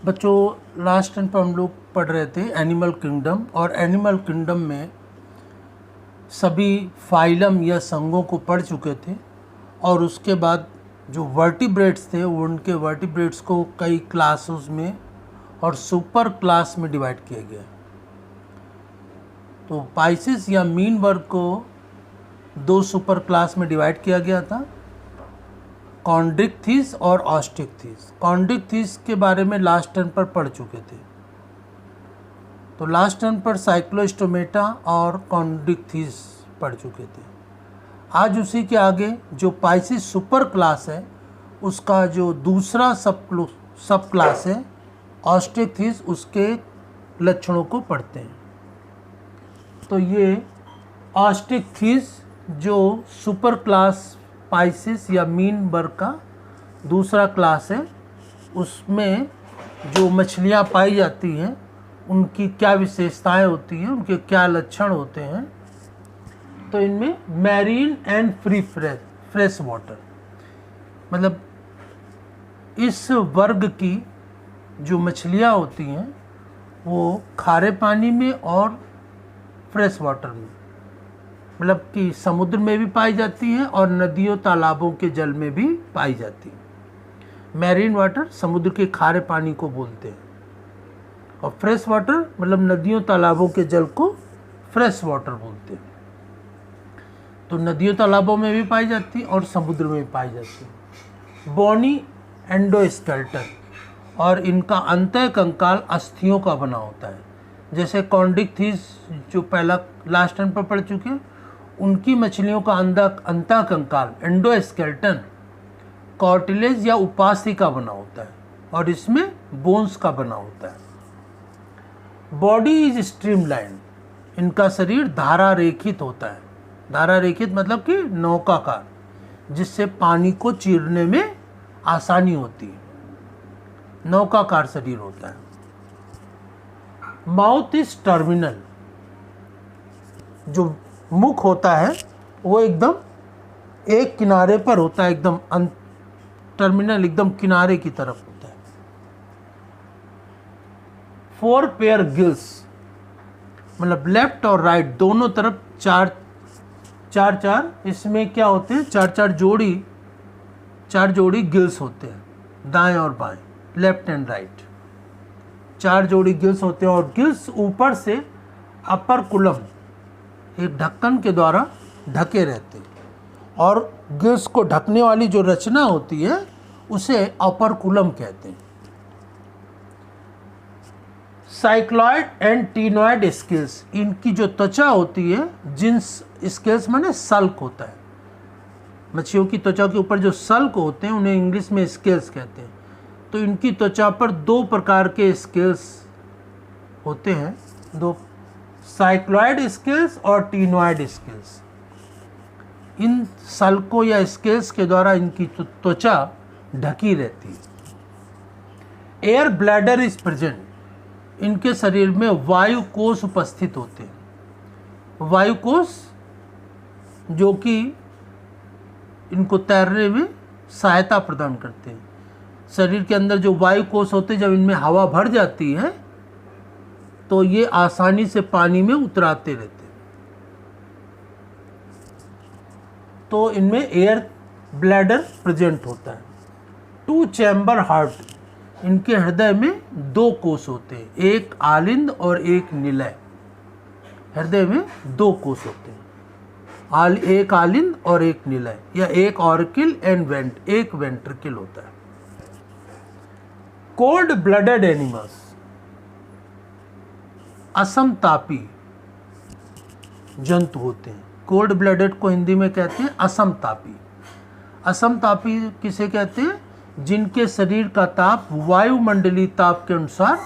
बच्चों last time पर हम लोग पढ़ रहे थे एनिमल किंगडम, और एनिमल किंगडम में सभी फाइलम या संघों को पढ़ चुके थे। और उसके बाद जो वर्टिब्रेट्स थे उनके वर्टिब्रेट्स को कई क्लासेस में और सुपर क्लास में डिवाइड किया गया। तो पाइसेस या मीन वर्ग को दो सुपर क्लास में डिवाइड किया गया था, कॉन्ड्रिक्थिस और ऑस्ट्रिक्थिस। कॉन्ड्रिक्थिस के बारे में लास्ट टर्न पर पढ़ चुके थे। तो लास्ट टर्न पर साइक्लोस्टोमेटा और कॉन्ड्रिक्थिस पढ़ चुके थे। आज उसी के आगे जो पाइसेस सुपर क्लास है उसका जो दूसरा सब क्लास है ऑस्ट्रिक्थिस, उसके लक्षणों को पढ़ते हैं। तो ये ऑस्ट्रिक्थिस जो सुपर क्लास पाइसेस या मीन वर्ग का दूसरा क्लास है, उसमें जो मछलियाँ पाई जाती हैं उनकी क्या विशेषताएं होती हैं, उनके क्या लक्षण होते हैं। तो इनमें marine and free fresh water, मतलब इस वर्ग की जो मछलियाँ होती हैं वो खारे पानी में और फ्रेश वाटर में, मतलब कि समुद्र में भी पाई जाती हैं और नदियों तालाबों के जल में भी पाई जाती हैं। मैरीन वाटर समुद्र के खारे पानी को बोलते हैं, और फ्रेश वाटर मतलब नदियों तालाबों के जल को फ्रेश वाटर बोलते हैं। तो नदियों तालाबों में भी पाई जाती है और समुद्र में भी पाई जाती है। बोनी एंडोस्केलेटन, और इनका अंतः कंकाल अस्थियों का बना होता है। जैसे कॉन्ड्रिक्थिस जो पहला लास्ट टाइम पर पढ़ चुके हैं, उनकी मछलियों का अंतः कंकाल एंडोस्केलेटन कार्टिलेज या उपास्थि का बना होता है और इसमें बोन्स का बना होता है। बॉडी इज स्ट्रीमलाइन, इनका शरीर धारा रेखित होता है। धारा रेखित मतलब कि नौकाकार, जिससे पानी को चीरने में आसानी होती है। नौकाकार शरीर होता है। माउथ इज टर्मिनल, जो मुख होता है वो एकदम एक किनारे पर होता है, एकदम टर्मिनल, एकदम किनारे की तरफ होता है। 4 पेयर गिल्स, मतलब लेफ्ट और राइट दोनों तरफ चार इसमें क्या होते हैं, चार जोड़ी गिल्स होते हैं, दाएं और बाएं, लेफ्ट एंड राइट। 4 जोड़ी गिल्स होते हैं और गिल्स ऊपर से अपर कुलम एक ढक्कन के द्वारा ढके रहते हैं, और गिल्स को ढकने वाली जो रचना होती है उसे अपर कुलम कहते हैं। साइक्लॉइड एंड टीनॉइड स्केल्स, इनकी जो त्वचा होती है, जिन्स स्केल्स माने सल्क होता है। मछलियों की त्वचा के ऊपर जो सल्क होते हैं उन्हें इंग्लिश में स्केल्स कहते हैं। तो इनकी त्वचा पर 2 प्रकार के स्केल्स होते हैं, 2, साइक्लॉइड स्केल्स और टीनॉइड स्केल्स। इन सल्कों या स्केल्स के द्वारा इनकी त्वचा ढकी रहती है। एयर ब्लैडर इज प्रेजेंट, इनके शरीर में वायु कोश उपस्थित होते हैं। वायु कोश जो कि इनको तैरने में सहायता प्रदान करते हैं। शरीर के अंदर जो वायु कोश होते हैं, जब इनमें हवा भर जाती है तो ये आसानी से पानी में उतराते रहते हैं। तो इनमें एयर ब्लैडर प्रेजेंट होता है। 2 चैम्बर हार्ट, इनके हृदय में 2 कोश होते हैं, एक आलिंद और एक निलय। हृदय में 2 कोश होते हैं, एक आलिंद और एक निलय, या एक ऑर्किल एंड एक वेंट्रिकल होता है। कोल्ड ब्लडेड एनिमल्स, असमतापी जंतु होते हैं। कोल्ड ब्लडेड को हिंदी में कहते हैं असमतापी। असमतापी किसे कहते हैं? जिनके शरीर का ताप वायुमंडलीय ताप के अनुसार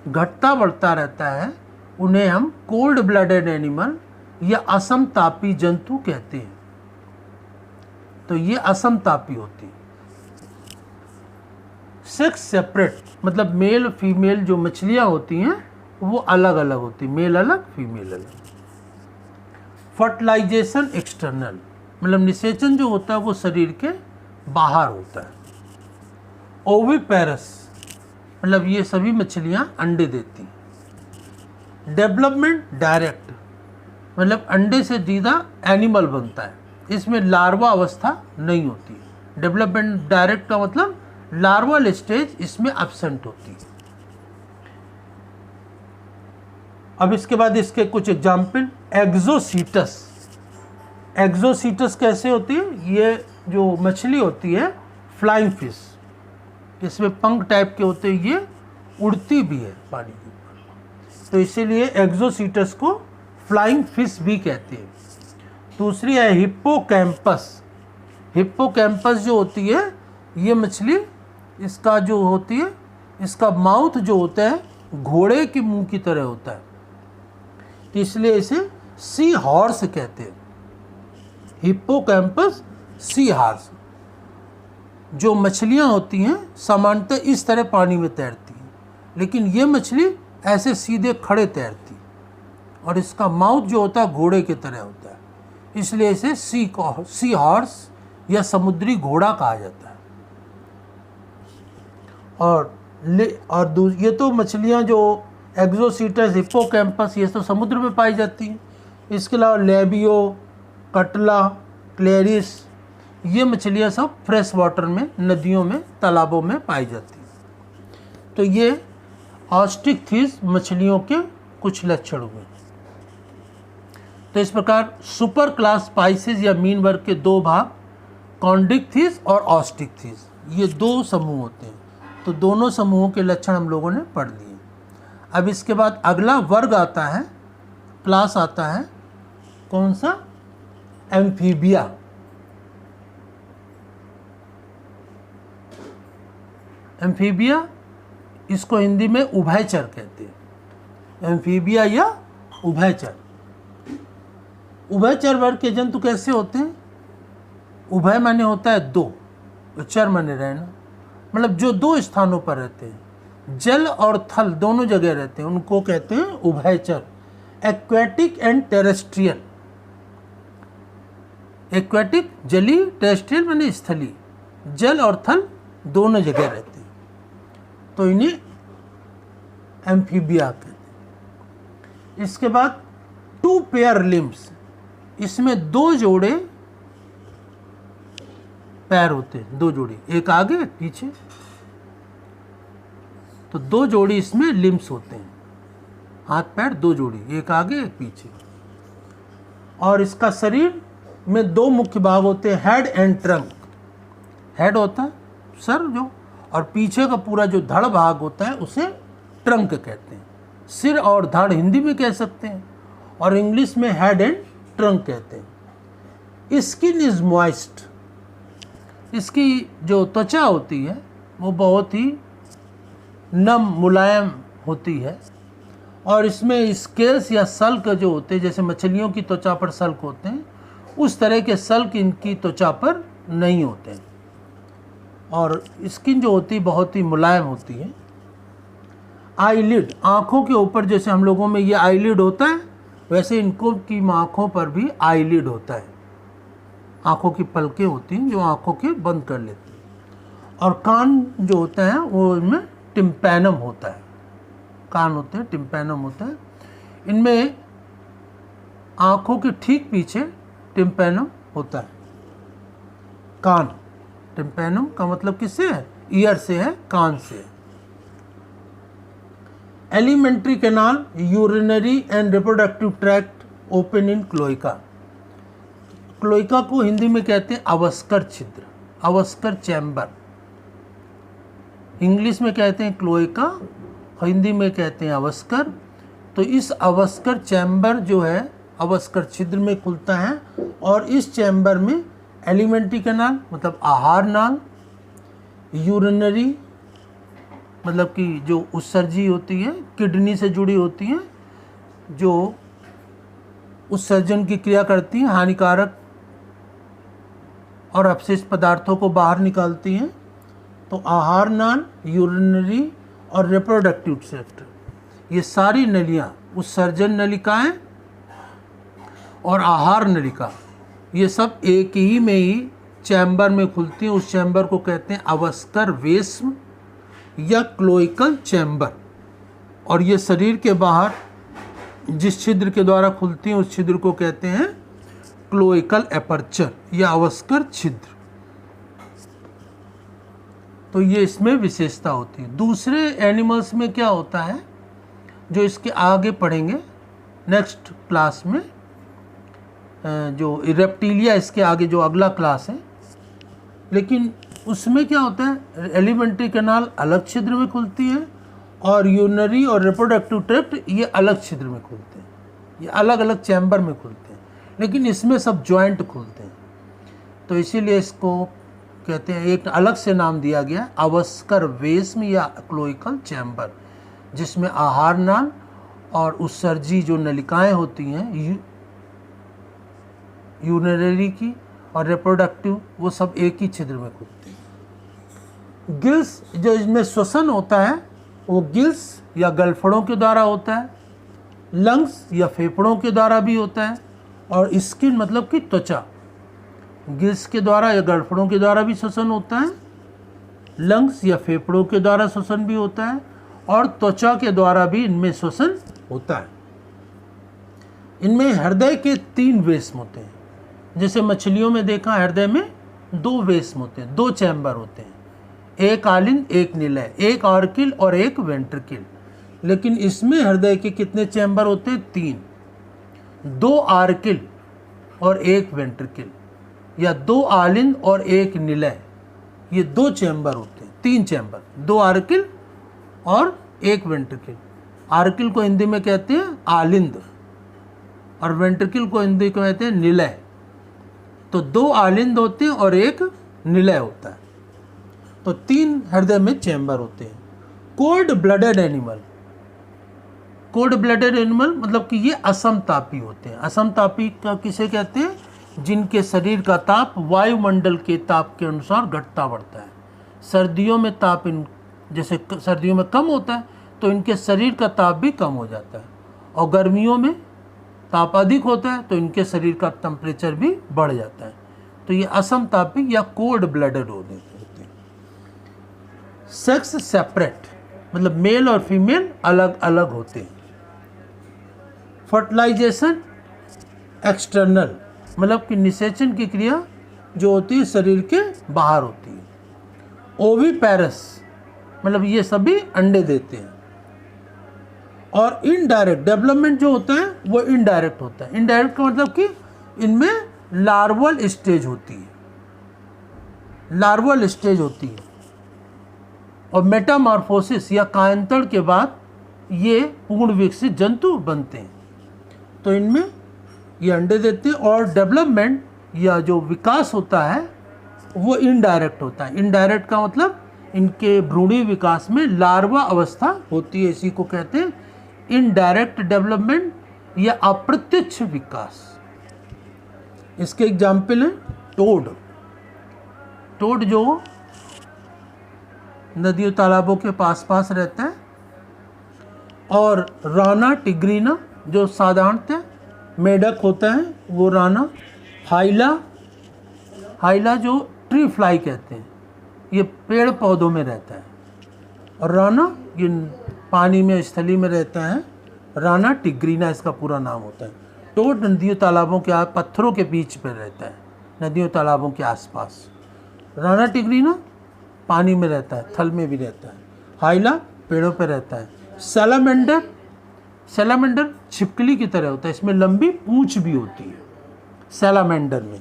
घटता बढ़ता रहता है, उन्हें हम कोल्ड ब्लडेड एनिमल या असमतापी जंतु कहते हैं। तो ये असमतापी होती है। सेक्स सेपरेट, मतलब मेल फीमेल जो मछलियां होती हैं वो अलग अलग होती, मेल अलग फीमेल अलग। फर्टिलाइजेशन एक्सटर्नल, मतलब निषेचन जो होता है वो शरीर के बाहर होता है। ओविपेरस, मतलब ये सभी मछलियाँ अंडे देती हैं। डेवलपमेंट डायरेक्ट, मतलब अंडे से सीधा एनिमल बनता है, इसमें लार्वा अवस्था नहीं होती है। डेवलपमेंट डायरेक्ट का मतलब लार्वल स्टेज इसमें एब्सेंट होती है। अब इसके बाद इसके कुछ एग्जाम्पल, एक्सोसीटस। एक्सोसीटस कैसे होती है? ये जो मछली होती है फ्लाइंग फिश, इसमें पंख टाइप के होते हैं, ये उड़ती भी है पानी के ऊपर, तो इसीलिए एक्सोसीटस को फ्लाइंग फिश भी कहते हैं। दूसरी है हिप्पोकैम्पस। हिप्पोकैम्पस जो होती है ये मछली, इसका जो होती है, इसका माउथ जो होता है घोड़े के मुंह की तरह होता है, तो इसलिए इसे सी हॉर्स कहते हैं। Hippocampus sea horse. जो मछलियां होती हैं सामान्यतः इस तरह पानी में तैरती हैं, लेकिन ये मछली ऐसे सीधे खड़े तैरती, और इसका माउथ जो होता है घोड़े की तरह होता है, इसलिए इसे सी हॉर्स या समुद्री घोड़ा कहा जाता है। और ये तो मछलियां जो एक्सोसीटस, हिप्पोकैम्पस, ये तो समुद्र में पाई जाती हैं। इसके अलावा लेबियो, कटला, क्लेरिस, ये मछलियां सब फ्रेश वाटर में, नदियों में, तालाबों में पाई जाती हैं। तो ये ऑस्टिकथिस मछलियों के कुछ लक्षण हुए। तो इस प्रकार सुपर क्लास स्पाइसेस या मीन वर्ग के दो भाग, कॉन्डिकथिस और ऑस्टिकथिस, ये दो समूह होते हैं। तो दोनों समूहों के लक्षण हम लोगों ने पढ़ लिए। अब इसके बाद अगला वर्ग आता है, क्लास आता है, कौन सा? एम्फीबिया। एम्फीबिया, इसको हिंदी में उभयचर कहते हैं। एम्फीबिया या उभयचर। उभयचर वर्ग के जंतु कैसे होते हैं? उभय माने होता है दो, चर माने रहना, मतलब जो दो स्थानों पर रहते हैं, जल और थल दोनों जगह रहते हैं, उनको कहते हैं उभयचर। Aquatic and terrestrial. एक्वेटिक जलीय, टेरेस्ट्रियल माने स्थलीय, जल और थल दोनों जगह रहते हैं, तो इन्हें एम्फीबिया कहते हैं। इसके बाद टू पेयर लिम्स, इसमें दो जोड़े पैर होते हैं, दो जोड़ी, एक आगे एक पीछे, तो दो जोड़ी इसमें लिम्स होते हैं, हाथ पैर दो जोड़ी, एक आगे एक पीछे। और इसका शरीर में दो मुख्य भाग होते हैं, हेड एंड ट्रंक। हेड होता है सर जो, और पीछे का पूरा जो धड़ भाग होता है उसे ट्रंक कहते हैं। सिर और धड़ हिंदी में कह सकते हैं, और इंग्लिश में हेड एंड ट्रंक कहते हैं। स्किन इज मॉइस्ट, इसकी जो त्वचा होती है वो बहुत ही नम मुलायम होती है, और इसमें स्केल्स या सल्क जो होते हैं, जैसे मछलियों की त्वचा पर सल्क होते हैं, उस तरह के सल्क इनकी त्वचा पर नहीं होते हैं, और स्किन जो होती है बहुत ही मुलायम होती है। आईलिड, आँखों के ऊपर जैसे हम लोगों में ये आईलिड होता है, वैसे इनको की आँखों पर भी आईलिड होता है, आँखों की पलकें होती हैं जो आँखों के बंद कर लेती हैं। और कान जो होता है वो इनमें टिम्पैनम होता है, कान होते हैं, टिम्पैनम होता है। इनमें आँखों के ठीक पीछे टिम्पैनम होता है। कान, टिम्पैनम का मतलब किससे है? ईयर से है, कान से है। Alimentary canal, urinary and reproductive tract open in cloaca. Cloaca को हिंदी में कहते हैं अवस्कर छिद्र, अवस्कर चैम्बर। इंग्लिश में कहते हैं क्लोइका, हिंदी में कहते हैं अवस्कर। तो इस अवस्कर चैम्बर जो है अवस्कर छिद्र में खुलता है, और इस चैम्बर में एलिमेंट्री कैनाल मतलब आहार नाल, यूरिनरी मतलब कि जो उत्सर्जी होती है, किडनी से जुड़ी होती है, जो उत्सर्जन की क्रिया करती हैं, हानिकारक और अपशिष्ट पदार्थों को बाहर निकालती हैं। तो आहार नाल, यूरिनरी और रिप्रोडक्टिव ट्रैक्ट, ये सारी नलियाँ, उत्सर्जन नलिकाएं और आहार नलिका, ये सब एक ही में ही चैम्बर में खुलती हैं। उस चैम्बर को कहते हैं अवस्कर वेश्म या क्लोइकल चैम्बर, और ये शरीर के बाहर जिस छिद्र के द्वारा खुलती हैं उस छिद्र को कहते हैं क्लोइकल एपर्चर या अवस्कर छिद्र। तो ये इसमें विशेषता होती है। दूसरे एनिमल्स में क्या होता है जो इसके आगे पढ़ेंगे नेक्स्ट क्लास में, जो रेप्टिलिया इसके आगे जो अगला क्लास है, लेकिन उसमें क्या होता है एलिमेंट्री कैनाल अलग छिद्र में खुलती है और यूरिनरी और रिप्रोडक्टिव ट्रैक्ट ये अलग छिद्र में खुलते हैं, ये अलग अलग चैम्बर में खुलते हैं, लेकिन इसमें सब जॉइंट खुलते हैं। तो इसीलिए इसको कहते हैं, एक अलग से नाम दिया गया अवस्कर वेस्म या क्लोइकल चैम्बर, जिसमें आहार नाल और उत्सर्जी जो नलिकाएं होती हैं यूरिनरी की और रिप्रोडक्टिव, वो सब एक ही छिद्र में खुलते हैं। गिल्स जो इसमें श्वसन होता है वो गिल्स या गलफड़ों के द्वारा होता है, लंग्स या फेफड़ों के द्वारा भी होता है, और स्किन मतलब कि त्वचा, गिल्स के द्वारा या गलफड़ों के द्वारा भी श्वसन होता है, लंग्स या फेफड़ों के द्वारा श्वसन भी होता है, और त्वचा के द्वारा भी इनमें श्वसन होता है। इनमें हृदय के 3 वेस्म होते हैं। जैसे मछलियों में देखा हृदय में 2 वेस्म होते हैं, 2 चैम्बर होते हैं, एक आलिंद एक निलय, एक आर्किल और एक वेंट्रिकल। लेकिन इसमें हृदय के कितने चैम्बर होते हैं? 3, 2 आर्किल और एक वेंट्रिकल, या 2 आलिंद और एक निलय, ये 2 चैम्बर होते हैं। 3 चैम्बर, 2 आर्किल और एक वेंट्रिकल। आर्किल को हिंदी में कहते हैं आलिंद और वेंट्रिकल को हिंदी को कहते हैं निलय। तो 2 आलिंद होते हैं और एक निलय होता है। तो 3 हृदय में चैम्बर होते हैं। Cold blooded animal, cold blooded animal मतलब कि ये असमतापी होते हैं। असमतापी का किसे कहते हैं? जिनके शरीर का ताप वायुमंडल के ताप के अनुसार घटता बढ़ता है। सर्दियों में ताप जैसे सर्दियों में कम होता है तो इनके शरीर का ताप भी कम हो जाता है, और गर्मियों में ताप अधिक होता है तो इनके शरीर का टेम्परेचर भी बढ़ जाता है। तो ये असमतापी या कोल्ड ब्लडेड होते हैं। सेक्स सेपरेट मतलब मेल और फीमेल अलग अलग होते हैं। फर्टिलाइजेशन एक्सटर्नल मतलब कि निषेचन की क्रिया जो होती है शरीर के बाहर होती है। ओविपेरस मतलब ये सभी अंडे देते हैं। और इनडायरेक्ट डेवलपमेंट जो होता है वो इनडायरेक्ट होता है। इनडायरेक्ट का मतलब कि इनमें लार्वल स्टेज होती है, लार्वल स्टेज होती है, और मेटामॉर्फोसिस या कायांतरण के बाद ये पूर्ण विकसित जंतु बनते हैं। तो इनमें ये अंडे देते हैं, और डेवलपमेंट या जो विकास होता है वो इनडायरेक्ट होता है। इनडायरेक्ट का मतलब इनके भ्रूणीय विकास में लार्वा अवस्था होती है, इसी को कहते हैं इनडायरेक्ट डेवलपमेंट या अप्रत्यक्ष विकास। इसके एग्जाम्पल हैं टोड। टोड जो नदियों तालाबों के पास पास रहता है, और राना टिग्रीना जो साधारणतः मेढक होता है वो राना, हाइला जो ट्री फ्लाई कहते हैं ये पेड़ पौधों में रहता है, और राना ये पानी में स्थली में रहता है। राना टिग्रीना इसका पूरा नाम होता है। टोड नदियों तालाबों के पत्थरों के बीच पर रहता है, नदियों तालाबों के आसपास। राना टिग्रीना पानी में रहता है, थल में भी रहता है। हाइला पेड़ों पर रहता है। सैलामेंडर छिपकली की तरह होता है, इसमें लंबी पूंछ भी होती है सैलामेंडर में।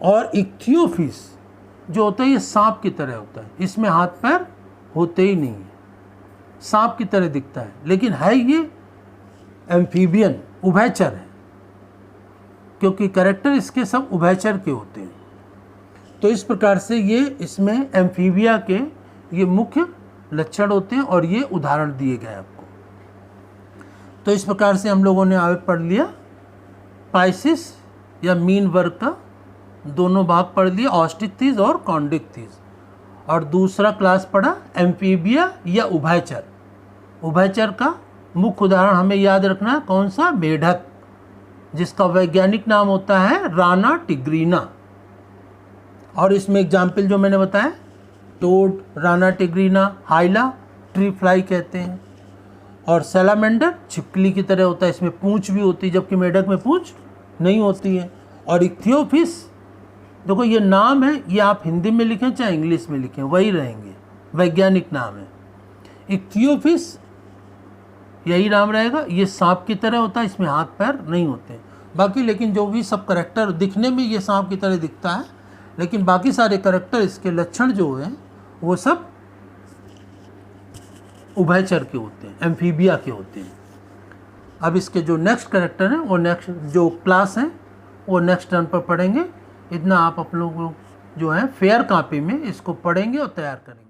और इक्थियोफिस जो होता है ये सांप की तरह होता है, इसमें हाथ पैर होते ही नहीं है, सांप की तरह दिखता है, लेकिन है ये एम्फीबियन, उभयचर है, क्योंकि कैरेक्टर इसके सब उभयचर के होते हैं। तो इस प्रकार से ये इसमें एम्फीबिया के ये मुख्य लक्षण होते हैं, और ये उदाहरण दिए गए आपको। तो इस प्रकार से हम लोगों ने आगे पढ़ लिया पाइसिस या मीन वर्ग का दोनों भाग पढ़ लिए, ऑस्टिकथीज और कॉन्डिकथीज। और दूसरा क्लास पढ़ा एम्फीबिया या उभयचर। उभयचर का मुख्य उदाहरण हमें याद रखना है कौन सा? मेढक, जिसका वैज्ञानिक नाम होता है राना टिग्रीना। और इसमें एग्जाम्पल जो मैंने बताया toad, Rana tigrina, हाइला tree fly कहते हैं। और सैलामेंडर छिपकली की तरह होता है, इसमें पूंछ भी होती है, जबकि मेढक में पूंछ नहीं होती है। और इक्थियोफिस, देखो ये नाम है, ये आप हिंदी में लिखें चाहे इंग्लिश में लिखें वही रहेंगे, वैज्ञानिक नाम है इक्थियोफिस, यही नाम रहेगा। ये सांप की तरह होता है, इसमें हाथ पैर नहीं होते बाकी, लेकिन जो भी सब करैक्टर दिखने में ये सांप की तरह दिखता है, लेकिन बाकी सारे करैक्टर, इसके लक्षण जो हैं वो सब उभयचर के होते हैं, एम्फीबिया के होते हैं। अब इसके जो नेक्स्ट करैक्टर हैं वो नेक्स्ट जो क्लास हैं वो नेक्स्ट टर्न पर पढ़ेंगे। इतना आप लोग जो है फेयर कॉपी में इसको पढ़ेंगे और तैयार करेंगे।